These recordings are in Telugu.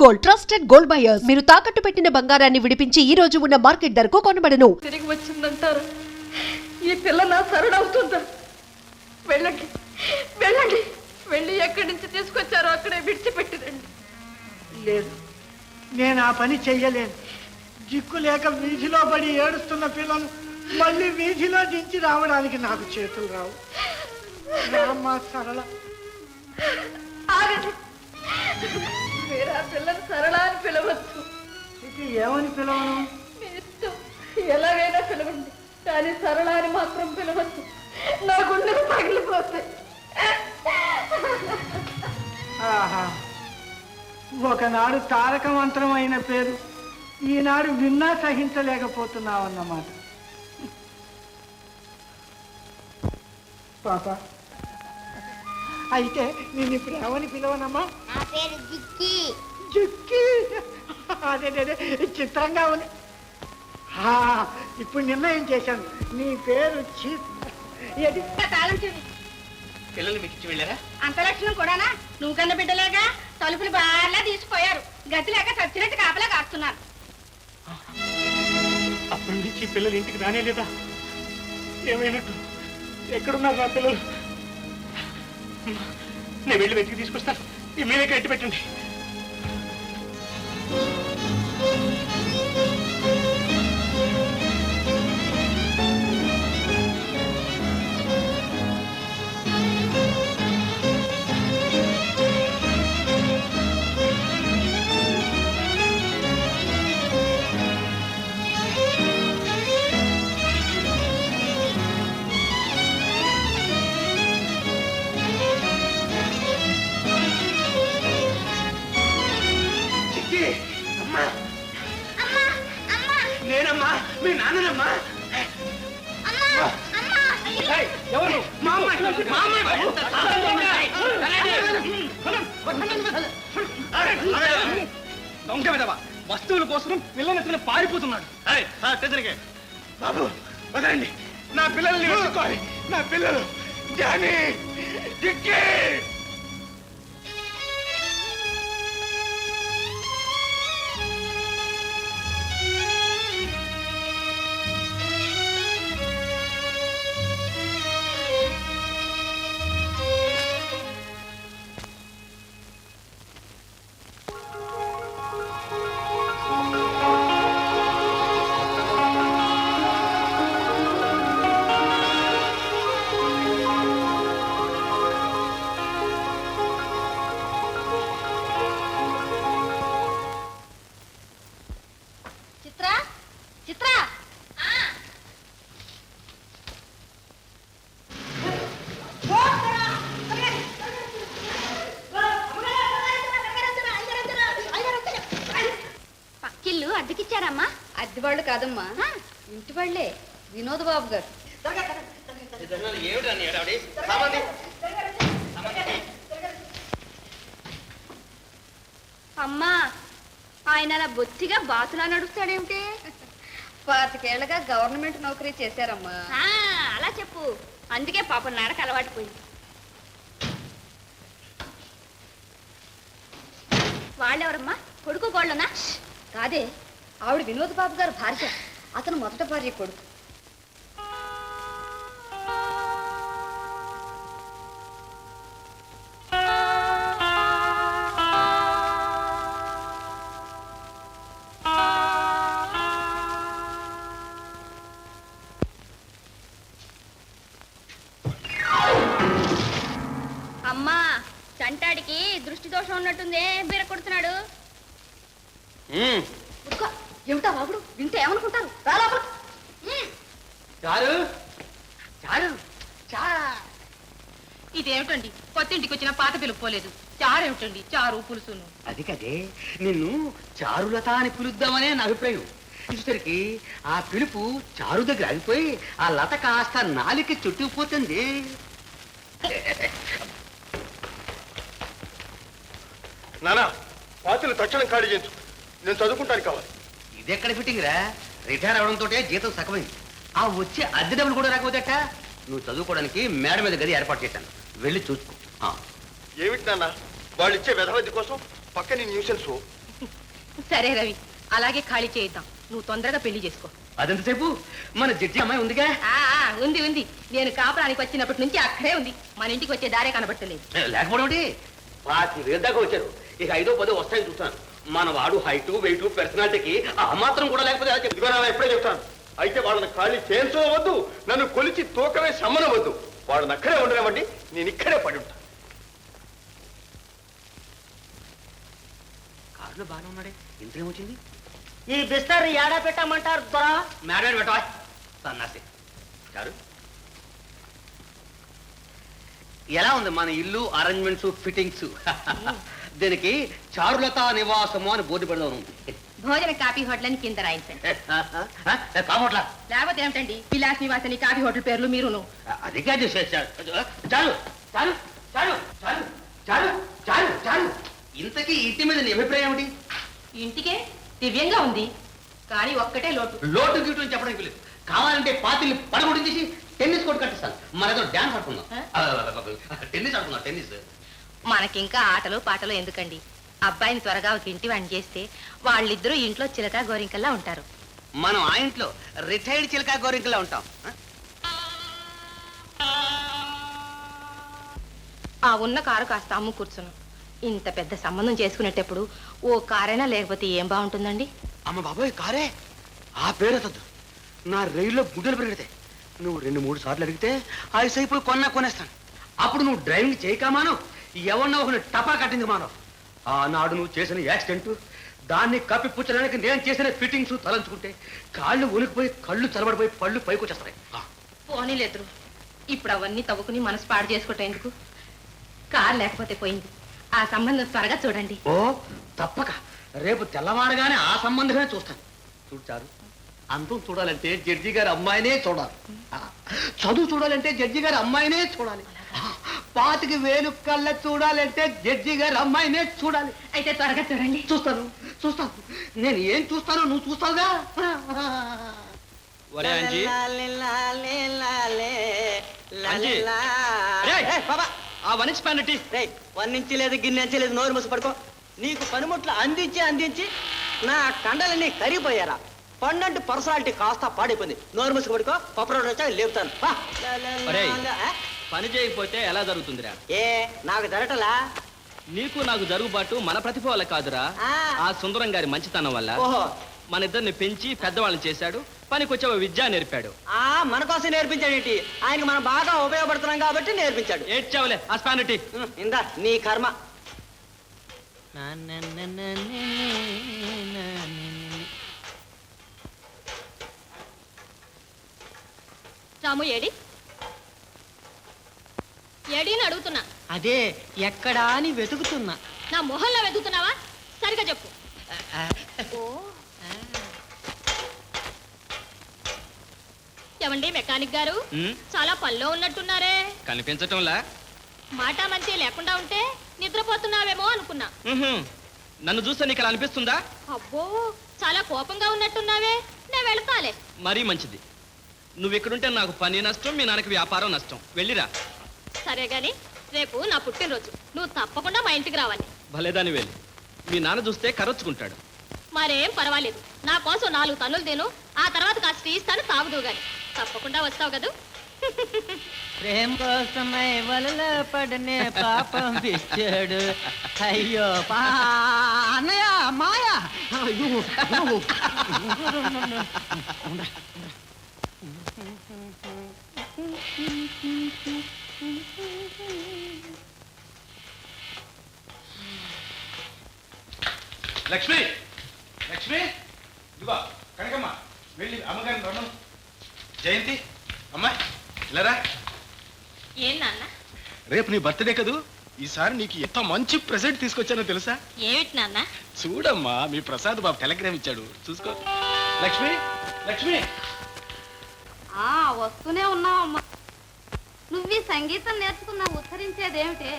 గోల్డ్ ట్రస్టెడ్ గోల్డ్ బయర్స్ మీరు తాకట్టు పెట్టిన బంగారాన్ని విడిపించి ఈ రోజు ఉన్న మార్కెట్ ధరకు కొనబడను. తిరిగి వచ్చిందంటారు. ఈ పిల్ల నా సరుడవుతుందా? వెళ్ళండి వెళ్ళండి, వెళ్ళి ఎక్కడి నుంచి తీసుకొచ్చారో అక్కడే విడిచిపెట్టిరండి. లేదు, నేను ఆ పని చెయ్యలేను. దిక్కు లేక వీధిలో పడి ఏడుస్తున్న పిల్లను మళ్ళీ వీధిలో దించి రావడానికి నాకు చేతులు రావు. రామ్మా సరళ. ఆగండి, మీరు ఆ పిల్లని సరళ అని పిలవచ్చు. ఇది ఏమని పిలవను? మీ ఇష్టం, ఎలాగైనా పిలవండి, కానీ సరళ అని మాత్రం పిలవచ్చు. నా గుండెలు పగిలిపోతాయి. ఆహా, ఒకనాడు తారక మంత్రం అయిన పేరు ఈనాడు విన్నా సహించలేకపోతున్నావన్నమాట. పాప, అయితే నేను ఇప్పుడు ఏమని పిలవనమ్మా? నా పేరు జిక్కి. జిక్కి? అదే చిత్రంగా ఉంది. ఇప్పుడు నిర్ణయం చేశాను, నీ పేరు పిల్లలు మీకు ఇచ్చి వెళ్ళారా? అంత లక్షణం కూడానా? నువ్వు కన్న బిడ్డలేగా తలుపులు బాగా తీసిపోయారు. గతి లేక చచ్చినట్టు కాపలా కాస్తున్నారు. అప్పటి నుంచి పిల్లలు ఇంటికి రానే లేదా? ఏమైనట్టు? ఎక్కడున్నారు నా పిల్లలు? నేను వెళ్ళి వెతికి తీసుకొస్తాను. ఈ మీరే కట్టి పెట్టండి. నేనమ్మా, మీ నాన్ననమ్మా. ఎవరు? దొంగ విధవా, వస్తువుల కోసం పిల్లలు పారిపోతున్నాడు. బాబు వదలండి, నా పిల్లల్ని వెతుక్కోవాలి. నా పిల్లలు జానీ, జిక్కి. పక్కిల్లు అద్దెకిచ్చారమ్మా? అద్దె వాళ్ళు కాదమ్మా, ఇంటి వాళ్ళే. వినోద్ బాబు గారు. అమ్మా, ఆయన అలా బొత్తిగా బాతులా నడుస్తాడేమిటి? 25 ఏళ్ళగా గవర్నమెంట్ నౌకరీ చేశారమ్మా. అలా చెప్పు, అందుకే పాపం నడక అలవాటు పోయింది. వాళ్ళెవరమ్మా? కొడుకు కోళ్ళనా? కాదే, ఆవిడ వినోద్ బాబు గారు భార్య. అతను మొదట భార్య కొడుకు. అమ్మా, చంటాడికి దృష్టి దోషం ఉన్నట్టుందే, బీర కొడుతున్నాడు. ఏమిటా బాబుడు, వింటే ఏమనుకుంటారు? ఇదేమిటండి, కొత్త ఇంటికి వచ్చిన పాత పిలుపుకోలేదు. చారేమిటండి, చారు పులుసును? అది కదే, నిన్ను చారులత అని పిలుద్దామనే నా అభిప్రాయం. చూసరికి ఆ పిలుపు చారు దగ్గర ఆగిపోయి ఆ లత కాస్త నాలికి చుట్టుకుపోతుంది. నానా, పాత్రలు తక్షణం ఖాళీ చేయించు. నేను చదువుకుంటాను కావాలి. ఇదెక్కడ ఫిట్టింగ్ రా? రిటైర్ అవడంతో జీతం సగమైంది. ఆ వచ్చే అద్దె డబ్బులు కూడా రాకపోతేట. నువ్వు చదువుకోవడానికి మేడ మీద గది ఏర్పాటు చేశాను, వెళ్ళి చూసుకో. ఏమిటి నాన్న వాళ్ళు ఇచ్చే వెధవద్ది కోసం పక్కని న్యూసెన్స్? సరే రవి, అలాగే ఖాళీ చేయిద్దాం. నువ్వు తొందరగా పెళ్లి చేసుకో. అదెంతసేపు మన జడ్జి అమ్మాయి ఉందిగా. ఉంది ఉంది. నేను కాపురానికి వచ్చినప్పటి నుంచి అక్కడే ఉంది. మన ఇంటికి వచ్చే దారే కనబట్టలేదు. లేకపోవడం ఏంటి? 5,000 దాకా వచ్చారు. ఇక 5ో 10 వస్తాయని చూస్తాను. మన వాడు హైటు వెయిట్ పర్సనాలిటీకి ఆ మాత్రం కూడా లేకపోతే ఎప్పుడే చెప్తాను. అయితే వాళ్ళని ఖాళీ చేయించవద్దు, నన్ను కొలిచి తూకమే సమ్మనవద్దు. వాళ్ళని అక్కడే ఉండలేమండి, నేను ఇక్కడే పడి ఉంటాను. కారులో బాగానే ఉన్నాడే, ఇంతేమొచ్చింది? ఈ బిస్తర్ ఏడా పెట్టామంటారు దొరా? మేడం పెట్టవా సన్నాసి. చారు ఎలా ఉంది మన ఇల్లు అరేంజ్మెంట్స్ ఫిట్టింగ్స్? దీనికి చారులత నివాసము అని బోర్డు పెడదాం ఉంది. భోజన కాఫీ హోటల్ అని కింద రాయించండి. కావట్లా లేకపోతే ఏమిటండి విలాస్ నివాసని కాఫీ హోటల్ పేర్లు మీరును. అది కాదు. చాలు చాలు చాలు చాలు చాలు చాలు చాలు. ఇంతకీ ఇంటి మీద నీ అభిప్రాయం ఏమిటి? ఇంటికే దివ్యంగా ఉంది, కానీ ఒక్కటే లోటు. లోటు గీటు అని చెప్పడానికి లేదు. కావాలంటే పాతిల్ని పడగొట్టించేసి టెన్నిస్ కోర్టు కట్టిస్తాను. మరేదో డాన్స్ ఆడుకుందాం. టెన్నిస్ ఆడుకుందాం. టెన్నిస్ మనకింకా ఆటలు పాటలు ఎందుకండి? అబ్బాయిని త్వరగా ఒక ఇంటి వాడిని చేస్తే వాళ్ళిద్దరూ ఇంట్లో చిలక గోరింకల్లా ఉంటారు. మనం ఆ ఇంట్లో రిటైర్డ్ చిలకా గోరింకలా ఉంటాం. ఆ ఉన్న కారు కాస్త అమ్ము కూర్చును. ఇంత పెద్ద సంబంధం చేసుకునేటప్పుడు ఓ కారైనా లేకపోతే ఏం బాగుంటుందండి? అమ్మ బాబోయ్, కారే ఆ పేరెత్తద్దు. నా రైల్లో గుడ్డలు పెరిగితే నువ్వు 2-3 సార్లు అడిగితే 5 సైపులు కొనేస్తాను. అప్పుడు నువ్వు డ్రైవింగ్ చేయకమాను, ఎవరినో ఒకరిని టపా కట్టింది మానవు. ఆనాడు నువ్వు చేసిన యాక్సిడెంట్, దాన్ని కప్పిపుచ్చడానికి నేను చేసిన ఫిట్టింగ్స్ తలంచుకుంటే కాళ్ళు ఉనికిపోయి, కళ్ళు చలబడిపోయి, పళ్ళు పైకి వచ్చేస్తాయి. పోనీలేదురు, ఇప్పుడు అవన్నీ తవ్వుకుని మనసు పాడు చేసుకోవటం ఎందుకు? కారు లేకపోతే పోయింది. ఆ సంబంధం త్వరగా చూడండి. ఓ తప్పక రేపు తెల్లవారుగానే ఆ సంబంధమే చూస్తాను. చూచారు, అందం చూడాలంటే జడ్జి గారి అమ్మాయినే చూడాలి. చదువు చూడాలంటే జడ్జి గారి అమ్మాయినే చూడాలి. 25,000 కళ్ళ చూడాలంటే జడ్జి గారి అమ్మాయినే చూడాలి. అయితే త్వరగా చూడండి. చూస్తాను చూస్తాను. నేను ఏం చూస్తానో నువ్వు చూస్తావుగా. ఆ వనించి వర్ణించలేదు, గిన్నెంచలేదు, నోరు మూసి పడుకో. నీకు పనిముట్లు అందించి అందించి నా కండలన్నీ కరిగిపోయారా? పండంటి పర్సనాలిటీ కాస్త పాడైపోయింది. నోరు మూసి పడుకో. పప్పరోడు వచ్చా లేపుతాను. పని చేయకపోతే ఎలా జరుగుతుందిరా? ఏ నాకు జరగటలా? నీకు నాకు జరుగుబాటు మన ప్రతిభ వల్ల కాదురా, ఆ సుందరం గారి మంచితనం వల్ల. ఓహో, మన ఇద్దరిని పెంచి పెద్దవాళ్ళని చేశాడు, పనికొచ్చే విద్య నేర్పాడు. మన కోసం నేర్పించాడేంటి? ఆయనకు మనం బాగా ఉపయోగపడుతున్నాం కాబట్టి నేర్పించాడు. ఏడ్చావులే ఆ స్పానిటీ. ఇందా నీ కర్మ. రాము ఏడి ఏడిని అడుగుతున్నా. అదే ఎక్కడా అని వెతుకుతున్నా. నా మొహంలో వెతుకుతున్నావా? సరిగా చెప్పు. ఓ ఏమండి మెకానిక్ గారు, చాలా పనిలో ఉన్నట్టున్నారే. కనిపించటంలా? మాట మంచి లేకుండా ఉంటే నిద్రపోతున్నావేమో అనుకున్నా. నన్ను చూస్తే నీకు అలా అనిపిస్తుందా? అబ్బో, చాలా కోపంగా ఉన్నట్టున్నావే. నేను వెళ్తాలే. మరీ మంచిది. నువ్వు ఇక్కడుంటే నాకు పని నష్టం, మీ నాన్నకి వ్యాపారం నష్టం. వెళ్ళిరా. సరే గాని రేపు నా పుట్టినరోజు, నువ్వు తప్పకుండా మా ఇంటికి రావాలి. భలేదాని వెళ్ళి మీ నాన్న చూస్తే కరొచ్చుకుంటాడు. మరేం పర్వాలేదు, నా కోసం 4 తన్నులు తిను, ఆ తర్వాత కాస్త ఇస్తాను, తాగుదు గాని. తప్పకుండా వస్తావు కదూ? ప్రేమ కోసమై వలలో పడనే పాపం పిచ్చాడు. అయ్యో అన్నయ్య మాయా. లక్ష్మి, లక్ష్మి, ఇదిగో కనకమ్మ, వెళ్ళి అమ్మగారిని రమ్మను. జయంతి, అమ్మాయి ఇలారా. ఏం నాన్న? రేపు నీ బర్త్డే కదూ, ఈసారి నీకు ఎంత మంచి ప్రెజెంట్ తీసుకొచ్చానో తెలుసా? ఏమిటి నాన్న? చూడమ్మా, మీ ప్రసాద్ బాబు టెలిగ్రామ్ ఇచ్చాడు, చూసుకో. లక్ష్మి, లక్ష్మి. వస్తూనే ఉన్నావమ్మా. నువ్వు ఈ సంగీతం నేర్చుకున్నావు, ఉత్తరించేదేమిటే?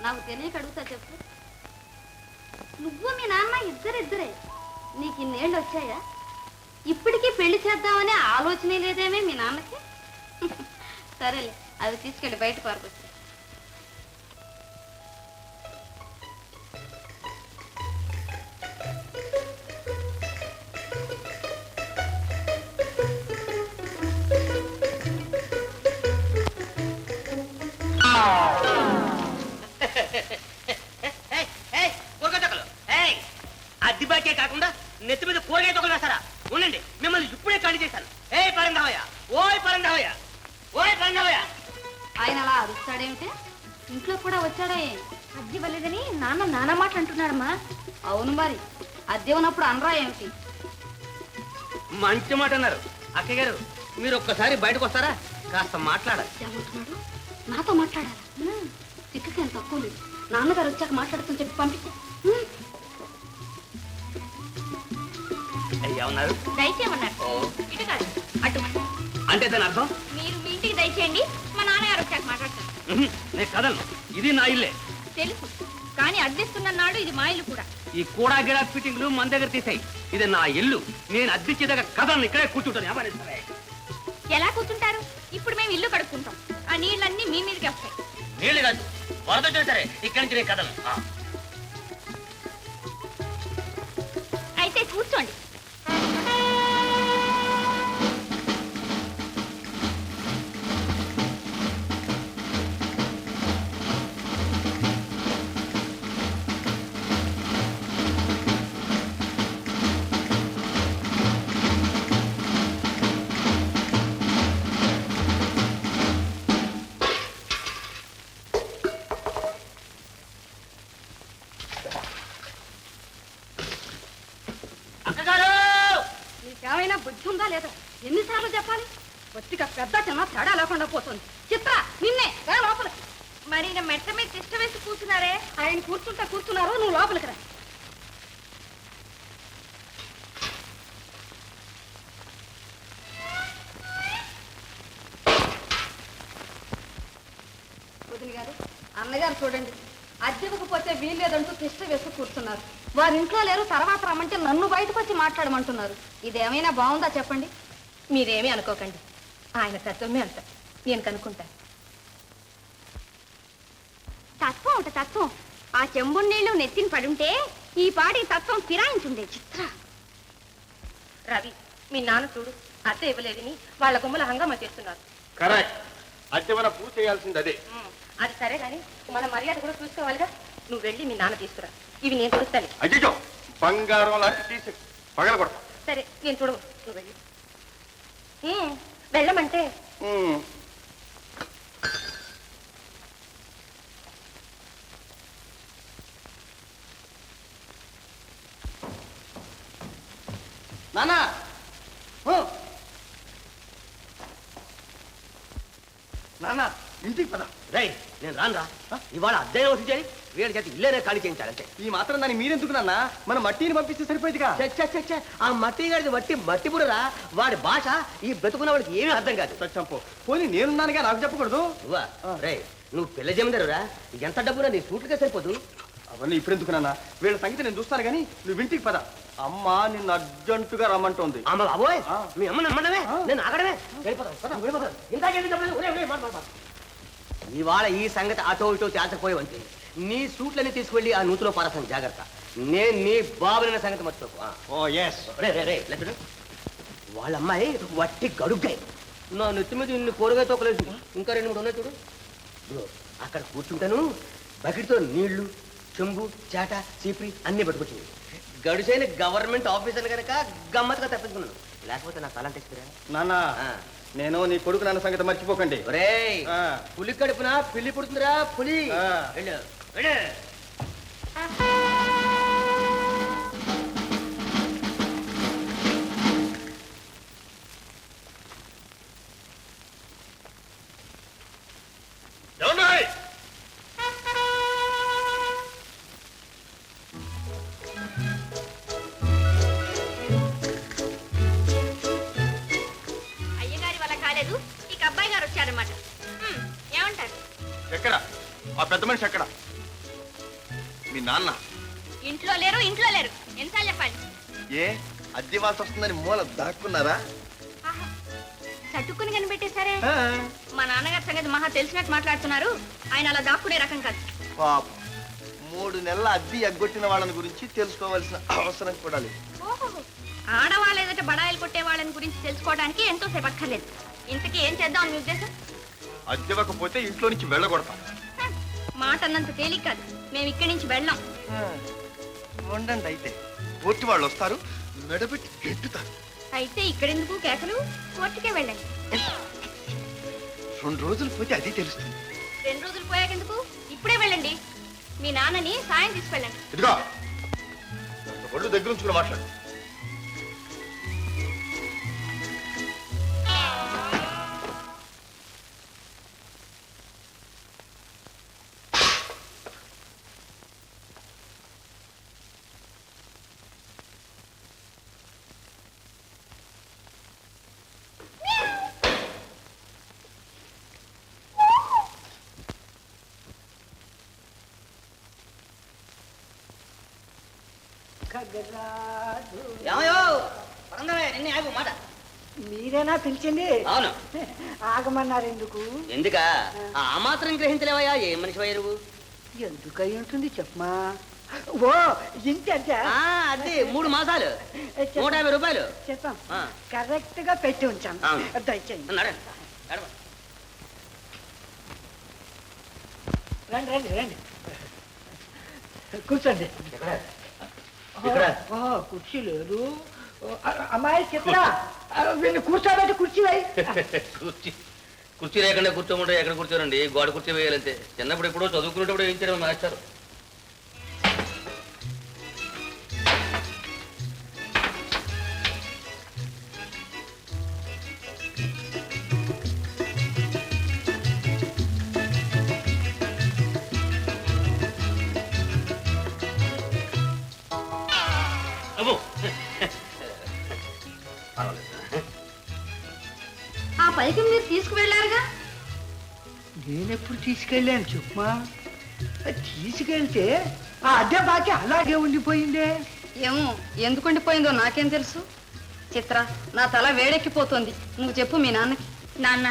నాకు తెలియక అడుగుతా చెప్పు. నువ్వు మీ నాన్న ఇద్దరే. నీకు ఇన్నేళ్ళు వచ్చాయా? ఇప్పటికీ పెళ్లి చేద్దామనే ఆలోచనే లేదేమే మీ నాన్నకి? సరేలే, అవి తీసుకెళ్ళి బయట పారుకొచ్చు. కాకుండా నెత్తి మీద కూరగాయ తొక్కలు వేస్తారా? ఉండండి, మిమ్మల్ని ఇప్పుడే ఖాళీ చేశాను. ఏ పరంధావయ్య, ఓయ్ పరంధావయ్య, ఓయ్ పరంధావయ్య. ఆయన అలా అరుస్తాడేమిటి? ఇంట్లో కూడా వచ్చాడే. అద్దె ఇవ్వలేదని నాన్న మాటలు అంటున్నాడమ్మా. అవును మరి, అద్దె ఉన్నప్పుడు అనరా ఏమిటి? మంచి మాట అన్నారు. అక్కయ్య గారు, మీరు ఒక్కసారి బయటకు వస్తారా? కాస్త మాట్లాడాలి. ఏమంటున్నాడు? నాతో మాట్లాడాలా? తిక్కకేం తక్కువ లేదు. నాన్నగారు వచ్చాక మాట్లాడుతూ చెప్పి పంపించే. ఏమన్నారు? దయచేయమన్నారు. ఓ, ఇటు కాదు, అటు. అంటే దాని అర్థం? మీరు మీ ఇంటికి దయచేయండి, మా నాన్నగారు వచ్చాక మాట్లాడతారు. నేను కదలను, ఇది నా ఇల్లే. తెలుసు, కానీ అద్దెస్తున్న నాడు ఇది మా ఇల్లు కూడా. ఈ కూడా గిడా ఫిట్టింగ్లు మన దగ్గర తీసాయి. ఇది నా ఇల్లు, నేను అద్దెచ్చేదాకా కదలను, ఇక్కడే కూర్చుంటాను. ఏమనిస్తారా? ఎలా కూర్చుంటారు? ఇప్పుడు మేము ఇల్లు కడుక్కుంటాం, ఆ నీళ్ళన్నీ మీ మీదకి వస్తాయి. నీళ్ళు కాదు, వరద సరే, ఇక్కడి నుంచి నేను కదలను. అయితే కూర్చోండి. నీకేమైనా బుద్ధి ఉందా లేదా? ఎన్నిసార్లు చెప్పాలి? బొత్తిగా పెద్ద చిన్న తేడా లేకుండా పోతుంది. చిత్ర, నిన్నే లోపల. మరి ఈయన మెట్ట మీద తిష్ట వేసి కూర్చున్నారే. ఆయన కూర్చున్నారు, నువ్వు లోపలికి రా. వదిన గారు, అన్నగారు చూడండి, అద్దెకపోతే వీల్లేదంటూ తిష్ట వేసి కూర్చున్నారు. వారి ఇంట్లో లేరు, తర్వాత రమ్మంటే నన్ను బయటకు వచ్చి మాట్లాడమంటున్నారు. ఇదేమైనా బాగుందా చెప్పండి? మీరేమీ అనుకోకండి, ఆయన తత్వమే అంత. నేను కనుక్కుంటాను. తత్వం ఒకటి తత్వం. ఆ చెంబు నీళ్లు నెత్తిన పడుంటే ఈ పాడి తత్వం ఫిరాయించుండే. చిత్ర, రవి, మీ నాన్న చూడు, అద్దె ఇవ్వలేదని వాళ్ళ గుమ్మల హంగామా చేస్తున్నారు. కరెక్ట్, అద్దె మన పూర్తి చేయాల్సింది అదే. అది సరే గాని మన మర్యాద కూడా చూసుకోవాలిగా. నువ్వు వెళ్ళి మీ నాన్న తీసుకురా, ఇవి నేను చూస్తాను. అయ్యో, బంగారం లాంటి తీసి పగల కొడతా. సరే, నేను చూడవు, నువ్వు వెళ్ళి. వెళ్ళమంటే నానా, నాన్న, ఇంటికి పద. రై, నేను రానురా. ఇవాళ అద్దె వసూలు చేయాలి, వీళ్ళ చేతి ఇల్లేనే ఖాళీ చేయించాలంటే. ఈ మాత్రం దాన్ని మీరెందుకు నాన్న? మన మట్టిని పంపిస్తే సరిపోయిందిగా. ఆ మట్టి గారి మట్టి బుర్రరా. వాడి భాష ఈ బ్రతుకున్న వాడికి ఏమీ అర్థం కాదు. చంపో, పోనీ నేనున్నానుగా, నాకు చెప్పకూడదు. నువ్వా? రే, నువ్వు పిల్ల జమీందారురా, ఎంత డబ్బురా నీ సూట్లుగా సరిపోదు. అవన్నీ ఇప్పుడెందుకు నాన్న? వీళ్ళ సంగతి నేను చూస్తాను కానీ నువ్వు ఇంటికి పద. అమ్మ నిన్ను అర్జెంటుగా రమ్మంటోంది. అమ్మ బాబోయ్, ఆ. మీ అమ్మ నమ్మడమే, ఆ. నేను ఆగడమే. ఇవాళ ఈ సంగతి అటో ఇటో తేల్చకపోయేవంటే నీ సూట్లని తీసుకెళ్ళి ఆ నూతిలో పారసాను. జాగ్రత్త, నేను నీ బాబులైన సంగతి మర్చిపోకు. ఓ ఎస్. రే లెక్కడు, వాళ్ళ అమ్మాయి వట్టి గడుగ్గాయి. నా నెత్తి మీద ఇన్ని కూరగాయ తోకలేదు, ఇంకా 2-3 ఉన్నాయి చూడు. ఇదిగో, అక్కడ కూర్చుంటాను, బకెట్తో నీళ్లు, చెంబు, చేట, చీపురి అన్ని పట్టుకొచ్చింది. గడిచైన గవర్నమెంట్ ఆఫీసర్ కనుక గమ్మత్తుగా తప్పించుకున్నాను, లేకపోతే నాకు అలాంటి నాన్న, నేను నీ కొడుకు నాన్న సంగతి మర్చిపోకండి. ఒరేయ్, ఆ. పులి కడుపున పిల్లి పుడుతుందిరా, పులి. ఆ. వెళ్ళు, వెళ్ళు. ఏమన్నాయ్? అయ్యగారి వల్ల కాలేదు, ఇక అబ్బాయి గారు వచ్చారన్నమాట. ఏమంటారు? ఎక్కడ ఆ పెద్ద మనిషి? ఎక్కడ మీ నాన్న? ఇంట్లో లేరు. ఎంతసార్లు చెప్పాలి? ఏ అద్దె వాల్సి వస్తుందని మూల దాక్కున్నారా? ఆహా, చట్టుకుని కనిపెట్టేశారే. మా నాన్నగారి సంగతి మహా తెలిసినట్టు మాట్లాడుతున్నారు. ఆయన అలా దాక్కునే రకం కాదు. పాపం, 3 నెలల అద్దె ఎగ్గొట్టిన వాళ్ళని గురించి తెలుసుకోవాల్సిన అవసరం కూడా లేదు. ఓహో, ఆడవాళ్ళు ఎదుట బడాయిలు కొట్టే వాళ్ళని గురించి తెలుసుకోవడానికి ఎంతో సేపు అక్కర్లేదు. ఇంతకీ ఏం చేద్దాం మీ ఉద్దేశం? అద్దెవ్వకపోతే ఇంట్లో నుంచి వెళ్ళగొడతాం. మాట అన్నంత తేలిక కాదు. మేము ఇక్కడి నుంచి వెళ్ళాం. ఉండండి అయితే కోర్టు వాళ్ళు వస్తారు మెడబెట్టి గెట్టుతారు. అయితే ఇక్కడెందుకు కేకలు? కోర్టుకే వెళ్ళండి. 2 రోజులు పోతే అది తెలుస్తుంది. 2 రోజులు పోయాకెందుకు? ఇప్పుడే వెళ్ళండి. మీ నాన్నని సాయం తీసుకెళ్ళండి. ఇదిగో ఒళ్ళు దగ్గర ఉంచుకుని మాట్లాడు. మాట మీరేనా పిలిచింది? అవును. ఆగమన్నారు ఎందుకు? ఎందుకా ఆ మాత్రం గ్రహించలేవయ్యా? ఏం మనిషి నువ్వు? ఎందుకై ఉంటుంది చెప్పమా. ఓ ఇంతే అంతే. అది 3 మాసాలు 150 రూపాయలు చెప్పాం. ఆ. కరెక్ట్ గా పెట్టి ఉంచాను. అవును. దయచేయండి. రండి రండి రండి కూర్చోండి. ఇక్కడ? కుర్చీ లేదు. అమ్మాయి చిత్ర వీళ్ళు కూర్చోబెట్టి కుర్చీ వేయి. కుర్చీ లేకుండా కూర్చోమంటే ఎక్కడ కూర్చోరండి? గోడ కుర్చీ వేయాలంతే. చిన్నప్పుడు ఎప్పుడో చదువుకునేటప్పుడు ఏం చేయడం మాస్టర్. ఆ పైకి మీరు తీసుకువెళ్ళారుగా. నేనెప్పుడు తీసుకెళ్ళాను చెప్పమా. తీసుకెళ్తే ఆ అద్దె బాకీ అలాగే ఉండిపోయిందే. ఏమో ఎందుకు ఉండిపోయిందో నాకేం తెలుసు. చిత్ర, నా తల వేడెక్కిపోతోంది. నువ్వు చెప్పు మీ నాన్నకి. నాన్న,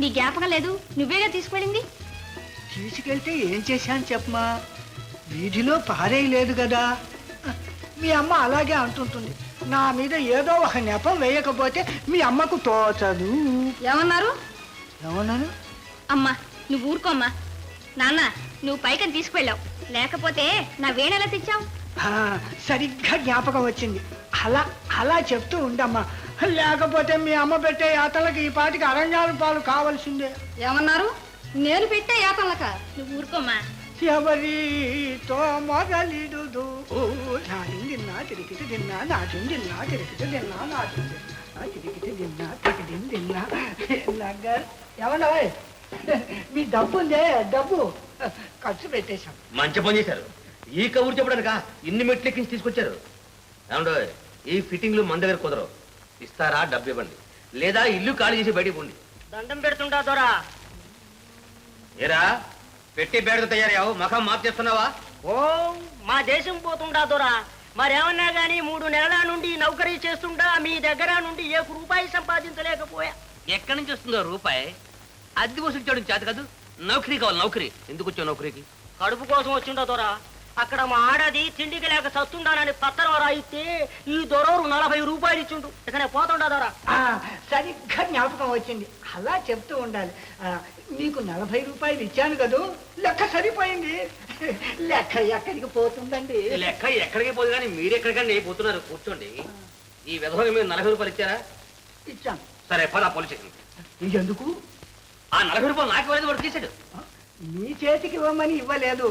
నీ జ్ఞాపకం లేదు? నువ్వేగా తీసుకువెళ్ళింది. తీసుకెళ్తే ఏం చేశాను చెప్పమా. వీధిలో పారేయలేదు కదా. మీ అమ్మ అలాగే అంటుంటుంది. నా మీద ఏదో ఒక నెపం వేయకపోతే మీ అమ్మకు తోచదు. ఏమన్నారు? ఏమన్నాను? అమ్మా నువ్వు ఊరుకోమ్మా. నాన్న, నువ్వు పైకని తీసుకువెళ్ళావు, లేకపోతే నా వేణెలా తెచ్చావు? సరిగ్గా జ్ఞాపకం వచ్చింది. అలా అలా చెప్తూ ఉండమ్మా. లేకపోతే మీ అమ్మ పెట్టే యాతలకి ఈ పాటికి అరణ్యాల పాలు కావాల్సిందే. ఏమన్నారు? నేను పెట్టే యాతలక? నువ్వు ఊరుకోమ్మా. ఎవరితో మొదలిడు నాటిందిన్నా తిరిగితే తిన్నా నాటిందిన్నా తిరిగితే తిన్నా నాటిందిన్నా తిరిగితే తిన్నా తిరిగిదిన్నా నగర్. ఏమన్నా మీ డబ్బు ఉందే, డబ్బు ఖర్చు పెట్టేశాం. మంచి పని చేశారు. ఈ కబురు చెప్పడానికా ఇన్ని మెట్లు ఎక్కించి తీసుకొచ్చారు? ఏమండో, ఈ ఫిట్టింగ్లు మన దగ్గర కుదరవు. ఇస్తారా? డబ్బు ఇవ్వండి, లేదా ఇల్లు ఖాళీ చేసి బయటికి పోండి. దండం పెడుతుంటా దొరా. ఏరా, పెట్టి బేడతో తయారయ్యావు, మఖం మార్పు చేస్తున్నావా? ఓ మా దేశం పోతుంటా దొరా. మరేమన్నా గానీ 3 నెలల నుండి నౌకరీ చేస్తుంటా మీ దగ్గర నుండి 1 రూపాయి సంపాదించలేకపోయా. ఎక్కడి నుంచి వస్తుందో రూపాయి? అద్దె వసూలు చేయడం చేత కాదు. నౌకరీ కావాలి. నౌకరీ ఎందుకు వచ్చావు? నౌకరీకి కడుపు కోసం వచ్చిండా దొరా. అక్కడ మా ఆడది తిండికి లేక చస్తుండానని పత్రం రాయితే ఈ దొరవరు 40 రూపాయలు ఇచ్చిండు. ఇకనే పోతుండా దొరా. సరిగ్గా జ్ఞాపకం వచ్చింది. అలా చెప్తూ ఉండాలి. నీకు 40 రూపాయలు ఇచ్చాను కదూ, లెక్క సరిపోయింది. లెక్క ఎక్కడికి పోతుందండి? లెక్క ఎక్కడికి పోదు కానీ మీరు ఎక్కడికండి పోతున్నారు? కూర్చోండి. ఈ విధంగా మీరు 40 రూపాయలు ఇచ్చారా? ఇచ్చాను. సరే, పద పోలీస్ స్టేషన్. ఎందుకు? ఆ 40 రూపాయలు నాకు ఇవ్వలేదు, వాడు తీసాడు. నీ చేతికి ఇవ్వమని ఇవ్వలేదు.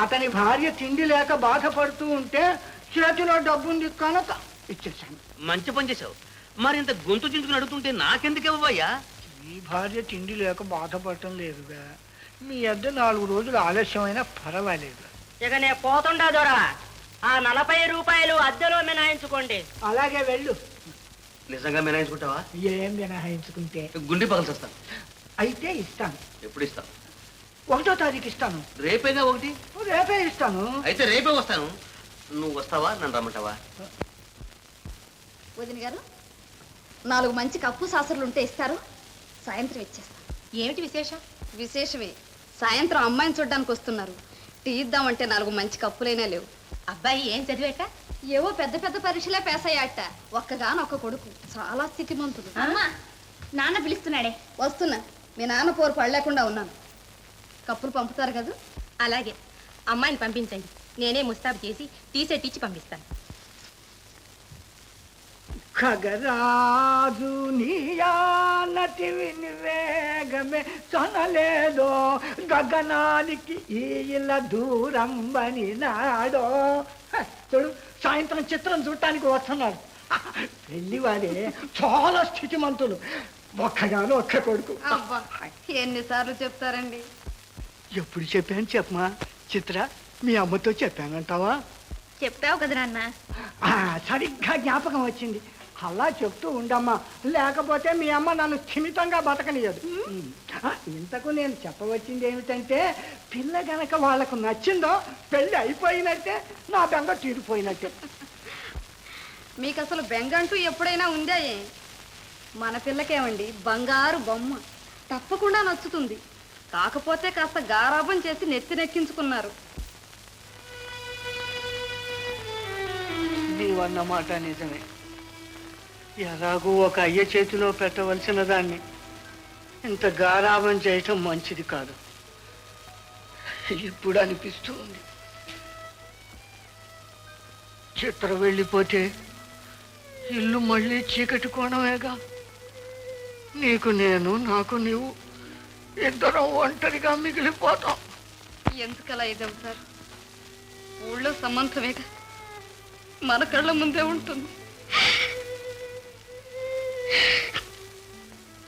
అతని భార్య తిండి లేక బాధపడుతూ ఉంటే చేతిలో డబ్బుంది కనుక ఇచ్చేసాను. మంచి పని చేసావు. మరి ఇంత గొంతు చించుకుని అడుగుతుంటే నాకెందుకు ఇవ్వయ్యా? మీ భార్య తిండి లేక బాధపడటం లేదుగా. మీ అద్దె 4 రోజులు ఆలస్యమైనా పర్వాలేదు. ఇకనే పోతుండా దొరా. ఆ 40 రూపాయలు అద్దెలో మినాయించుకోండి. అలాగే వెళ్ళు. నిజంగా మినాయించుకుంటావా? ఏం మినహాయించుకుంటే గుండె పగలు వస్తాను. అయితే ఇస్తాను. ఎప్పుడు ఇస్తావు? 1వ తారీఖు ఇస్తాను. రేపేగా 1? రేపే ఇస్తాను. అయితే రేపే వస్తాను. నువ్వు వస్తావా? నన్ను రమ్మంటావా? వదిన గారు, 4 మంచి కప్పు సాసర్లు ఉంటే ఇస్తారు. సాయంత్రం ఇచ్చేస్తాను. ఏమిటి విశేషం? విశేషమే, సాయంత్రం అమ్మాయిని చూడ్డానికి వస్తున్నారు. టీ ఇద్దామంటే 4 మంచి కప్పులైనా లేవు. అబ్బాయి ఏం చదివేట? ఏవో పెద్ద పెద్ద పరీక్షలే పేసయ్యాట. ఒక్కగానొక్క కొడుకు, చాలా స్థితిమంతుడు. అమ్మా, నాన్న పిలుస్తున్నాడే. వస్తున్నా. మీ నాన్న పోరు పడలేకుండా ఉన్నాను. కప్పులు పంపుతారు కదా? అలాగే, అమ్మాయిని పంపించండి. నేనే ముస్తాబు చేసి టీ సెట్ ఇచ్చి పంపిస్తాను. ఖగరాజు నీయానతి వినివేగమే చనలేదో గగనానికి ఈల దూరం బని నాడో. చూడు సాయంత్రం చిత్రం చూడటానికి వస్తున్నాడు. పెళ్లివాడే చాలా స్థితిమంతులు, ఒక్కగాను ఒక్క కొడుకు. అబ్బా ఎన్నిసార్లు చెప్తారండి. ఎప్పుడు చెప్పాను చెప్పమా చిత్ర, మీ అమ్మతో చెప్పానంటావా? చెప్తావు కదా నాన్న. సరిగ్గా జ్ఞాపకం వచ్చింది, అలా చెప్తూ ఉండమ్మా, లేకపోతే మీ అమ్మ నన్ను స్థిమితంగా బతకనియదు. ఇంతకు నేను చెప్పవచ్చింది ఏమిటంటే, పిల్ల గనక వాళ్ళకు నచ్చిందో పెళ్ళి అయిపోయినట్టే, నా బెంగ తీరిపోయినట్టే. మీకు అసలు బెంగ అంటూ ఎప్పుడైనా ఉందా? మన పిల్లకేమండి బంగారు బొమ్మ, తప్పకుండా నచ్చుతుంది. కాకపోతే కాస్త గారాబం చేసి నెత్తినెక్కించుకున్నారు. నీవన్నమాట నిజమే. ఎలాగూ ఒక అయ్య చేతిలో పెట్టవలసిన దాన్ని ఇంత గారాబం చేయటం మంచిది కాదు. ఇప్పుడు అనిపిస్తూ ఉంది, చిత్ర వెళ్ళిపోతే ఇల్లు మళ్ళీ చీకటి కోణమేగా. నీకు నేను, నాకు నీవు, ఇద్దరం ఒంటరిగా మిగిలిపోతాం. ఎందుకలా ఇదవుతారు? ఊళ్ళో సమంతమేగా, మన కళ్ళ ముందే ఉంటుంది.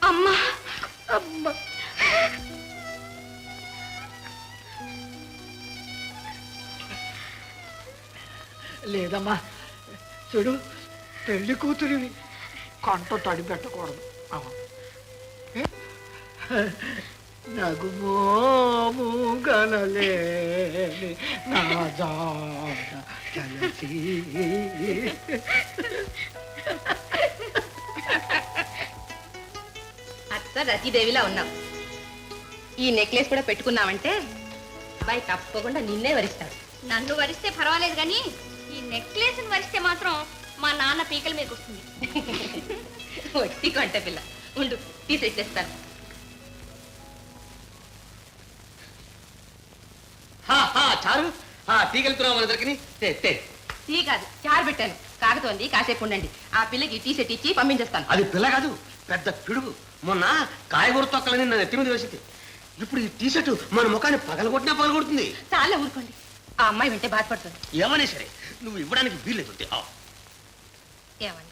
అమ్మా అమ్మా, లేదమ్మా, చూడు పెళ్లి కూతురివి, కంట తడి పెట్టకూడదు. నగుమోము గలలేని నా జాడ చలసి. అత్త రతీదేవిలా ఉన్నావు. ఈ నెక్లెస్ కూడా పెట్టుకున్నావంటే అబ్బాయి తప్పకుండా నిన్నే వరిస్తాడు. నన్ను వరిస్తే పర్వాలేదు కానీ ఈ నెక్లెస్ వరిస్తే మాత్రం మా నాన్న పీకల మీదకి వస్తుంది. వట్టి కొంట పిల్ల, ఉండు తీసేస్తాను. చారు తీగలుతున్నావు మన దగ్గరికి. టీ కాదు చారు పెట్టాను, కాగుతోంది, కాసేపు ఉండండి. ఆ పిల్లకి టీ సెట్ ఇచ్చి పంపించేస్తాను. అది పిల్ల కాదు, పెద్ద పిడుగు. మొన్న కాయగూర తొక్కలని నన్ను ఎత్తి మీద వేసింది. ఇప్పుడు ఈ టీ షర్టు మన ముఖాన్ని పగలగొట్టినా పగలగొడుతుంది. చాలా ఊరుకోండి, ఆ అమ్మాయి వింటే బాధపడుతుంది. ఏమనే సరే నువ్వు ఇవ్వడానికి వీల్లేదు. ఏమండి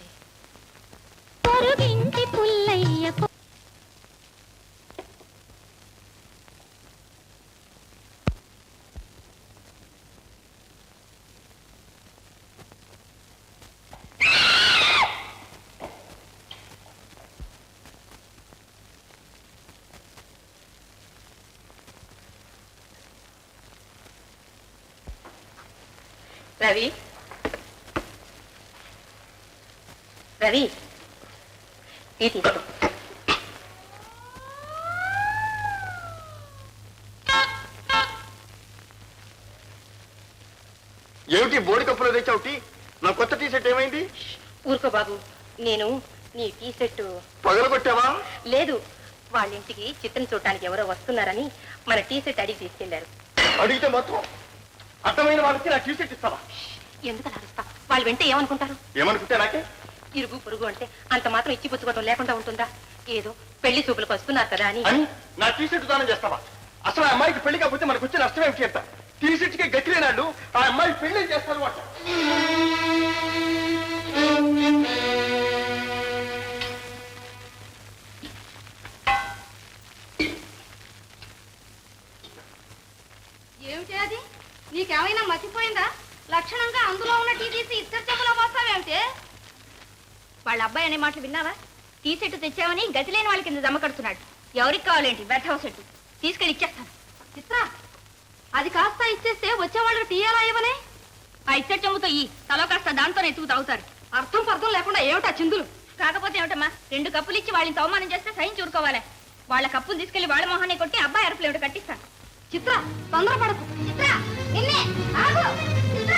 రవి, రవి టీ తీసుకో. ఏమిటి బోడి కప్పులో తెచ్చావు టీ? నా కొత్త టీ షర్ట్ ఏమైంది? ఊరుకో బాబు, నేను నీ టీ సెట్ పగలగొట్టావా? లేదు, వాళ్ళ ఇంటికి చిత్రం చూడటానికి ఎవరో వస్తున్నారని మన టీ సెట్ అడిగి తీసుకెళ్లారు. అడిగితే మాత్రం అర్థమైన వాళ్ళకి నా టీ షర్ట్ ఇస్తావా? ఎందుకు అరుస్తా? వాళ్ళు వింటే ఏమనుకుంటారు? ఏమనుకుంటే నాకే ఇరుగు పొరుగు అంటే అంత మాత్రం ఇచ్చి పుచ్చుకోవటం లేకుండా ఉంటుందా? ఏదో పెళ్లి చూపులకు వస్తున్నారు కదా అని. అని నా టీ షర్ట్ దానం చేస్తావా? అసలు ఆ అమ్మాయికి పెళ్లి కాకపోతే మనకు వచ్చే నష్టం ఏమిటి చెప్తా? టీ షర్ట్కి గతి లేనాడు ఆ అమ్మాయి పెళ్లి చేస్తారు అంట. ఏమిటి అది? నీకేమైనా మర్చిపోయిందా? లక్షణంగా అందులో ఉన్న టీ తీసి ఇద్దరు చెప్పులో పోస్తావేమిటి? వాళ్ళ అబ్బాయి అనే మాటలు విన్నావా? టీ సెట్ తెచ్చావని గతి లేని వాళ్ళ కింద జమ కడుతున్నాడు. ఎవరికి కావాలేంటి బెడ్ హౌస్ సెట్ తీసుకెళ్ళి ఇచ్చేస్తాను. చిత్ర, అది కాస్త ఇచ్చేస్తే వచ్చేవాళ్ళకి టీ ఎలా ఇవ్వనే? ఆ ఇచ్చే చెంగుతో ఈ తలో కాస్త దాంతో ఎత్తుకు తాగుతారు. అర్థం పర్థం లేకుండా ఏమిటా చిందులు? కాకపోతే ఏమిటమ్మా, 2 కప్పులు ఇచ్చి వాళ్ళని అవమానం చేస్తే సైన్ చూరుకోవాలి. వాళ్ళ కప్పులు తీసుకెళ్లి వాళ్ళ మొహాన్ని కొట్టి అబ్బాయి అరుపులు ఏమిటో కట్టిస్తాను. చిత్ర, తొందరపడకు. చిత్ర, నిన్నే ఆగు. చిత్ర,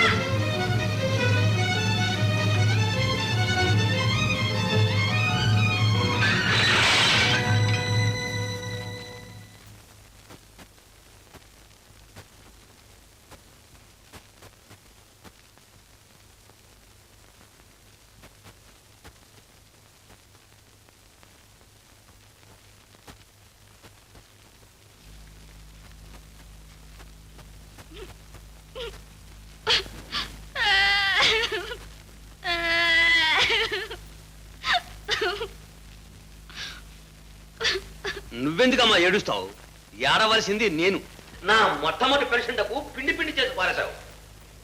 నువ్వెందుకమ్మా ఏడుస్తావు? ఏడవలసింది నేను. నా మొట్టమొదటి పెన్షన్ డబ్బు పిండి పిండి చేసి పారేశావు.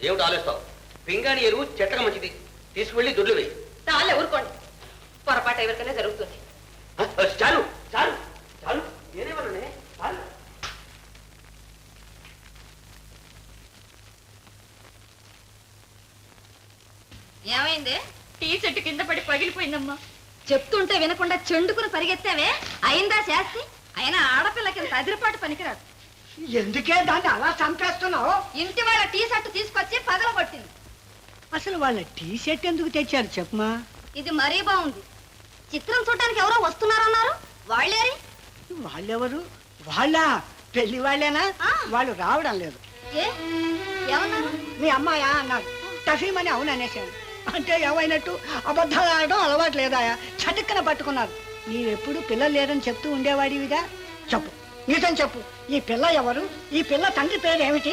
ఏమిటి ఆలోస్తావు? పింగాణి ఎరువు చెట్టక మంచిది, తీసుకువెళ్ళి దొడ్లు వేయి. చాలే ఊరుకోండి, పొరపాటు ఎవరికైనా జరుగుతుంది. చాలు చాలు చాలు, నేనేమన్నానే? చాలు. ఏమైంది? టీ చెట్టు కింద పడి పగిలిపోయిందమ్మా. చెప్తుంటే వినకుండా చెండుకుని పరిగెత్తావే, అయిందా శాస్తి? అయినా ఆడపిల్లకి అదిరిపాటు పనికిరాదు. ఎందుకే దాన్ని అలా చంపేస్తున్నావు? ఇంటి వాళ్ళ టీ షర్ట్ తీసుకొచ్చి పగలగొట్టింది. అసలు వాళ్ళ టీ షర్ట్ ఎందుకు తెచ్చారు చెప్పమా? ఇది మరీ బాగుంది. చిత్రం చూడటానికి ఎవరో వస్తున్నారన్నారు, వాళ్ళేరి? వాళ్ళెవరు? వాళ్ళ పెళ్లి వాళ్ళేనా? ఆ. వాళ్ళు రావడం లేదు. ఏ ఏమన్నారు? మీ అమ్మాయా అన్నారు. టఫీమని అవును అనేసాను. అంటే ఏమైనట్టు? అబద్ధాలు ఆడడం అలవాటు లేదాయా? చటుక్కన పట్టుకున్నారు. నీవెప్పుడు పిల్లలు లేరని చెప్తూ ఉండేవాడివిగా. చెప్పు, నిజం చెప్పు. ఈ పిల్ల ఎవరు? ఈ పిల్ల తండ్రి పేరు ఏమిటి?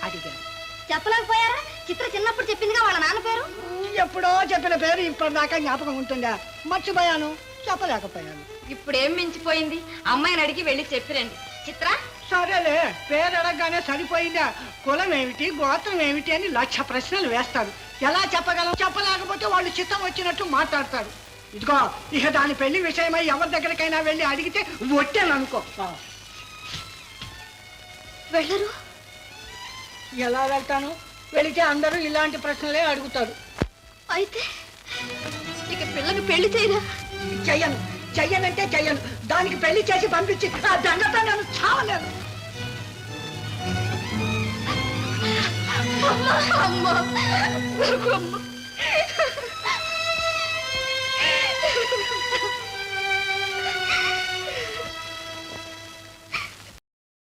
అడిగాను. చెప్పలేకపోయారా? చిత్ర చిన్నప్పుడు చెప్పిందిగా వాళ్ళ నాన్న పేరు. ఎప్పుడో చెప్పిన పేరు ఇప్పటిదాకా జ్ఞాపకం ఉంటుందా? మర్చిపోయాను, చెప్పలేకపోయాను. ఇప్పుడు ఏం మించిపోయింది? అమ్మాయిని అడిగి వెళ్ళి చెప్పిరండి. చిత్ర, సరేలే, పేరు అడగగానే సరిపోయిందా? కులం ఏమిటి, గోత్రం ఏమిటి అని 1,00,000 ప్రశ్నలు వేస్తారు. ఎలా చెప్పగలం? చెప్పలేకపోతే వాళ్ళు చిత్తం వచ్చినట్టు మాట్లాడతారు. ఇదిగో, ఇక దాని పెళ్లి విషయమై ఎవరి దగ్గరికైనా వెళ్ళి అడిగితే వచ్చాను అనుకో. వెళ్ళరు? ఎలా వెళ్తాను? వెళితే అందరూ ఇలాంటి ప్రశ్నలే అడుగుతారు. అయితే ఇక పిల్లకి పెళ్లి చేయరా? చెయ్యను, చెయ్యనంటే చెయ్యను. దానికి పెళ్లి చేసి పంపించి ఆ దండతో నన్ను చావలేను. అమ్మా, అమ్మా, ఊరుకో అమ్మా.